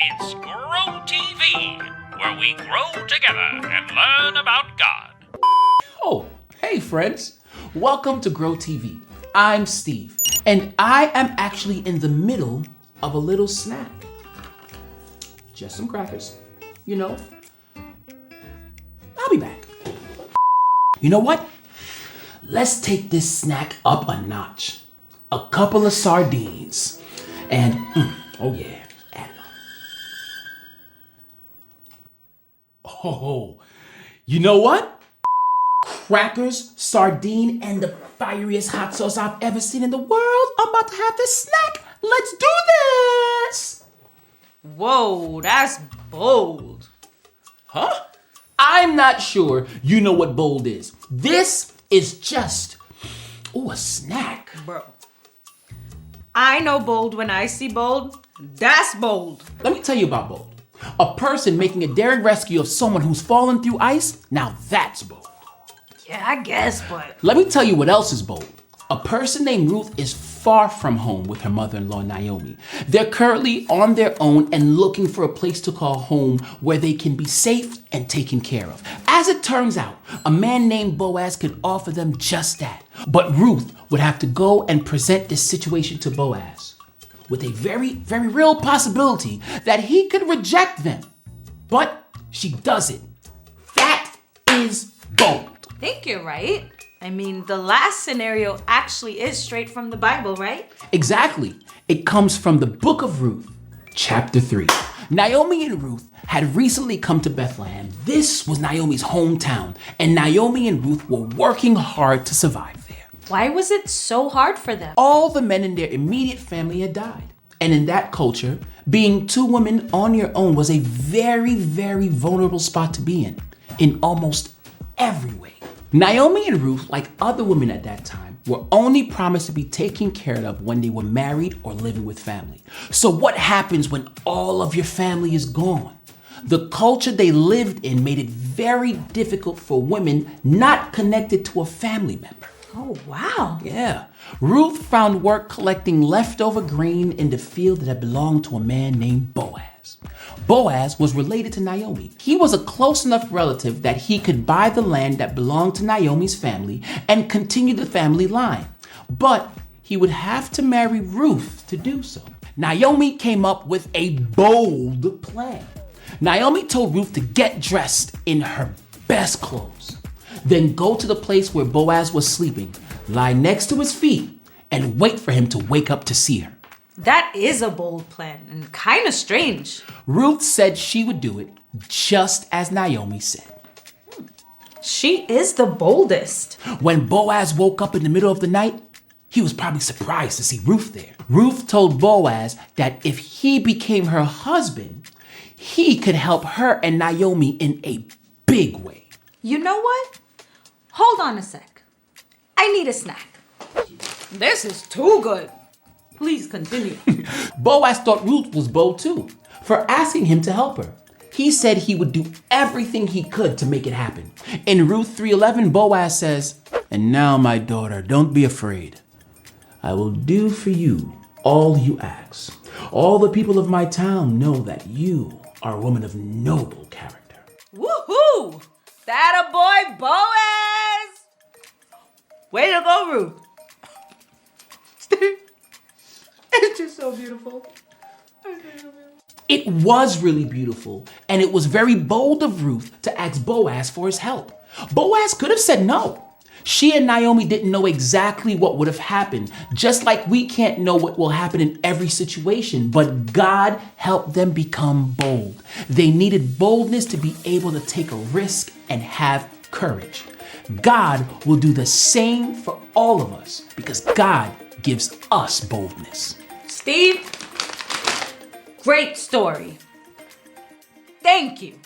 It's Grow TV, where we grow together and learn about God. Oh, hey friends. Welcome to Grow TV. I'm Steve, and I am actually in the middle of a little snack. Just some crackers, you know. I'll be back. You know what? Let's take this snack up a notch. A couple of sardines. And, oh yeah, add them. Oh, you know what? Crackers, sardine, and the fieriest hot sauce I've ever seen in the world. I'm about to have this snack. Let's do this! Whoa, that's bold. Huh? I'm not sure you know what bold is. This is just, a snack. Bro, I know bold when I see bold. That's bold. Let me tell you about bold. A person making a daring rescue of someone who's fallen through ice, now that's bold. Yeah, I guess, but... Let me tell you what else is bold. A person named Ruth is far from home with her mother-in-law Naomi. They're currently on their own and looking for a place to call home where they can be safe and taken care of. As it turns out, a man named Boaz could offer them just that. But Ruth would have to go and present this situation to Boaz with a very, very real possibility that he could reject them. But she doesn't. That is bold. I think you're right. I mean, the last scenario actually is straight from the Bible, right? Exactly. It comes from the book of Ruth, chapter 3. Naomi and Ruth had recently come to Bethlehem. This was Naomi's hometown, and Naomi and Ruth were working hard to survive there. Why was it so hard for them? All the men in their immediate family had died. And in that culture, being two women on your own was a very, very vulnerable spot to be in almost every way. Naomi and Ruth, like other women at that time, were only promised to be taken care of when they were married or living with family. So what happens when all of your family is gone? The culture they lived in made it very difficult for women not connected to a family member. Oh, wow. Yeah. Ruth found work collecting leftover grain in the field that had belonged to a man named Boaz. Boaz was related to Naomi. He was a close enough relative that he could buy the land that belonged to Naomi's family and continue the family line. But he would have to marry Ruth to do so. Naomi came up with a bold plan. Naomi told Ruth to get dressed in her best clothes, then go to the place where Boaz was sleeping, lie next to his feet, and wait for him to wake up to see her. That is a bold plan and kind of strange. Ruth said she would do it just as Naomi said. She is the boldest. When Boaz woke up in the middle of the night, he was probably surprised to see Ruth there. Ruth told Boaz that if he became her husband, he could help her and Naomi in a big way. You know what? Hold on a sec. I need a snack. This is too good. Please continue. Boaz thought Ruth was bold too, for asking him to help her. He said he would do everything he could to make it happen. In Ruth 3:11, Boaz says, "And now, my daughter, don't be afraid. I will do for you all you ask. All the people of my town know that you are a woman of noble character." Woohoo! That a boy, Boaz! Way to go, Ruth. It's just so beautiful. It was really beautiful, and it was very bold of Ruth to ask Boaz for his help. Boaz could have said no. She and Naomi didn't know exactly what would have happened, just like we can't know what will happen in every situation, but God helped them become bold. They needed boldness to be able to take a risk and have courage. God will do the same for all of us because God gives us boldness. Steve, great story. Thank you.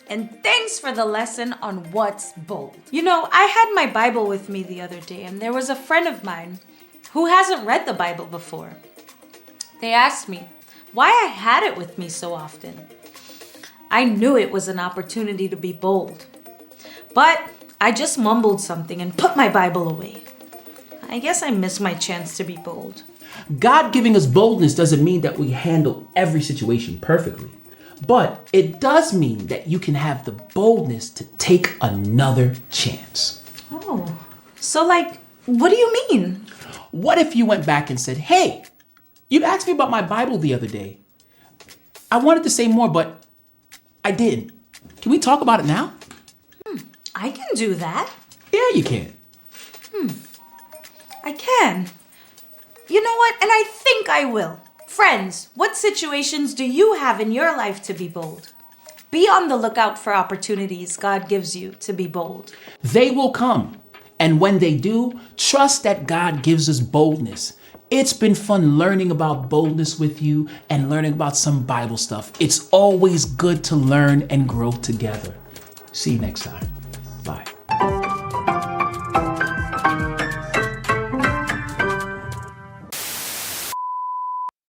And thanks for the lesson on what's bold. You know, I had my Bible with me the other day, and there was a friend of mine who hasn't read the Bible before. They asked me why I had it with me so often. I knew it was an opportunity to be bold, but I just mumbled something and put my Bible away. I guess I missed my chance to be bold. God giving us boldness doesn't mean that we handle every situation perfectly, but it does mean that you can have the boldness to take another chance. Oh, so like, what do you mean? What if you went back and said, hey, you asked me about my Bible the other day. I wanted to say more, but I didn't. Can we talk about it now? I can do that. Yeah, you can. I can. You know what? And I think I will. Friends, what situations do you have in your life to be bold? Be on the lookout for opportunities God gives you to be bold. They will come. And when they do, trust that God gives us boldness. It's been fun learning about boldness with you and learning about some Bible stuff. It's always good to learn and grow together. See you next time. Bye.